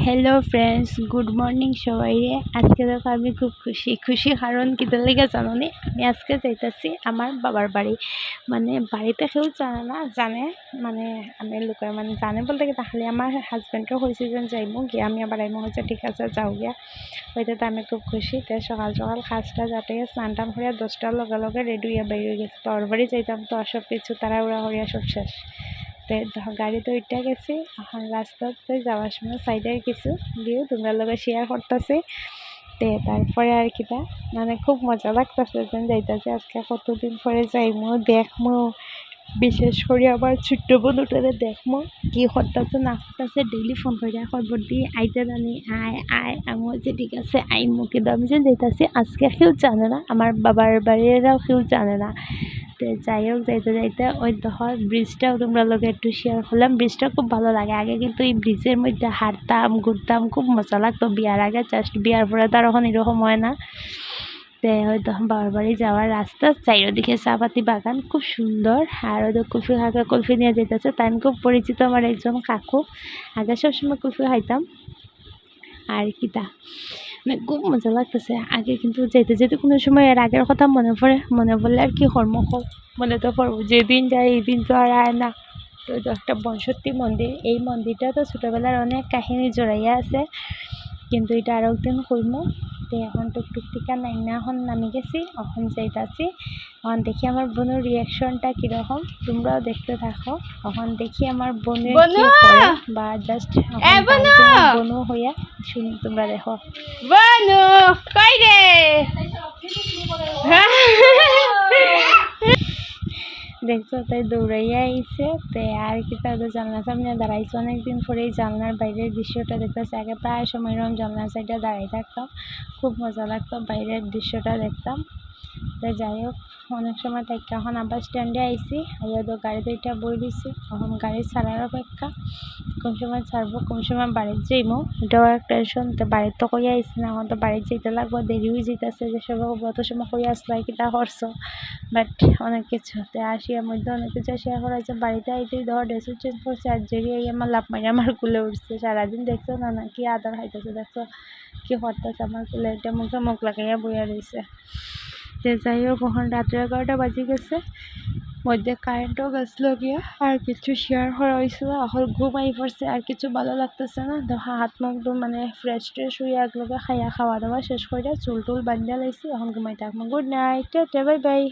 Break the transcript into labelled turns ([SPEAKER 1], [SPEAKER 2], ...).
[SPEAKER 1] Hello friends, good morning সবাইরে। আজকে দেখো আমি খুব খুশি কারণ কিতার লেগে জানো নি, আমি আজকে যাইতেছি আমার বাবার বাড়ি। মানে বাড়িতে কেউ জানে না, জানে মানে আমি লোকের মানে জানে বলতে কি তাহলে আমার হাজব্যান্ডও হয়েছে যে যাইমু গিয়ে আমি আবার আইমু, হয়েছে ঠিক আছে যাও গিয়া। হইতে তো আমি খুব খুশি। তো সকাল সকাল খাসটা যাতে স্নান টান করিয়া 10টার লগে রেডি হইয়া বেরিয়ে গেছি। বাবার বাড়ি যাইতাম তো সব কিছু তাড়াহুড়া করিয়া সব শেষ। গাড়িতে উঠে গেছি, এখন রাস্তাতে যাওয়ার সময় সাইডে কিছু ভিউ তোমরা লগে শেয়ার করতেছি। তারপরে আর কিটা মানে খুব মজা লাগতেছে যেন যাইতেছি আজকে কতদিন পরে যাইমো দেখমো, বিশেষ করে আবার ছোট্ট বোনটারে দেখমো কি করতেছে না করতেছে। ডেইলি ফোন করে খবর দিয়ে আইতে জানি আয় আয়, আমি হচ্ছে ঠিক আছে আইমো, কিন্তু আমি যে যাইতেছি আজকে কেউ জানে না, আমার বাবার বাড়িরাও কেউ জানে না। তো যাই হোক যাইতে যাইতে ওই দেখো ব্রিজটাও তোমরা লোকে একটু শেয়ার করলাম। ব্রিজটা খুব ভালো লাগে। আগে কিন্তু এই ব্রিজের মধ্যে হাঁটতাম ঘুরতাম, খুব মজা লাগতো বিয়ার আগে। জাস্ট বিয়ার পরে তো আর এখন এরকম হয় না। তো হয়তো বাবার বাড়ি যাওয়ার রাস্তা চারিদিকে চা পাতি বাগান, খুব সুন্দর। আর ওদের কুলফি কাকা কুলফি নিয়ে যেতেছে, তাই খুব পরিচিত আমার একজন কাকু। আগে সবসময় কুলফি খাইতাম আর কিতা মানে খুব মজা লাগতেছে। আগে কিন্তু যেতে যেতে কোনো সময় এর আগের কথা মনে পড়লে আর কি কর্ম মনে তো পড়বো, যেদিন যাই এই দিন তো আর আয় না। তো একটা বনসত্যি মন্দির, এই মন্দিরটা তো ছোটোবেলার অনেক কাহিনী জড়াইয়া আছে, কিন্তু এটা আরও একদিন কইমু। তো এখন টুকটুক থেকে না এখন নামি গেছি, এখন যাইতাছি। এখন দেখি আমার বোনের রিয়াকশনটা কীরকম, তোমরাও দেখতে থাকো। এখন দেখি আমার বোনের কি করে, বা জাস্ট বোনও হইয়া শুনি, তোমরা দেখো।
[SPEAKER 2] বনু কই রে?
[SPEAKER 1] দেখছো তাই দৌড়াইয়া আইছে। আর কি তাদের জানলার সামনে দাঁড়াইছে, অনেকদিন পরেই জানলার বাইরের দৃশ্যটা দেখতেছে। আগে প্রায় সময় এরকম জানলার সাইডে দাঁড়িয়ে থাকতাম, খুব মজা লাগতো বাইরের দৃশ্যটা দেখতাম। তো যাই হোক অনেক সময় থেকে এখন আবার স্ট্যান্ডে আইসি, তো গাড়িতে এটা বই দিছি, এখন গাড়ি ছাড়ার অপেক্ষা। কোন সময় ছাড়বো কোন সময় বাড়ির যাইমো, এটাও এক টেনশন। তো বাড়ির তো কইয়া আইসি না, এখন তো বাড়ির যেতে লাগবো, দেরি হয়ে যেতেছে। যে সব অত সময় কইয়া আসলাই কিটা করছো, বাট অনেক কিছু তো আসিয়ার মধ্যে অনেক কিছু শেয়ার করা হয়েছে। বাড়িতে আইতেই ধর ড্রেস চেঞ্জ করছে আর জেরি আমার লাভ মারি আমার কুলে উঠছে। সারাদিন দেখছো না কি আদর খাইতেছে, দেখছো কি করতেছে আমার কুলে, এটা মুখে মুখ লাগাইয়া বইয়া রয়েছে। তো যাই হোক এখন রাত্রে 11টা বাজে গেছে, মধ্যে কারেন্টও গেছিলো গিয়া, আর কিছু শেয়ার করা হয়েছিল। এখন ঘুম আই পড়ছে, আর কিছু ভালো লাগতেছে না। তো হাত মুখ মানে ফ্রেশ ট্রেশ হইয়া একলগে খাওয়া দাওয়া শেষ করে চুল টুল বান্ধিয়া লাইছি, এখন ঘুমাই থাকবো। Good night, tata, bye bye.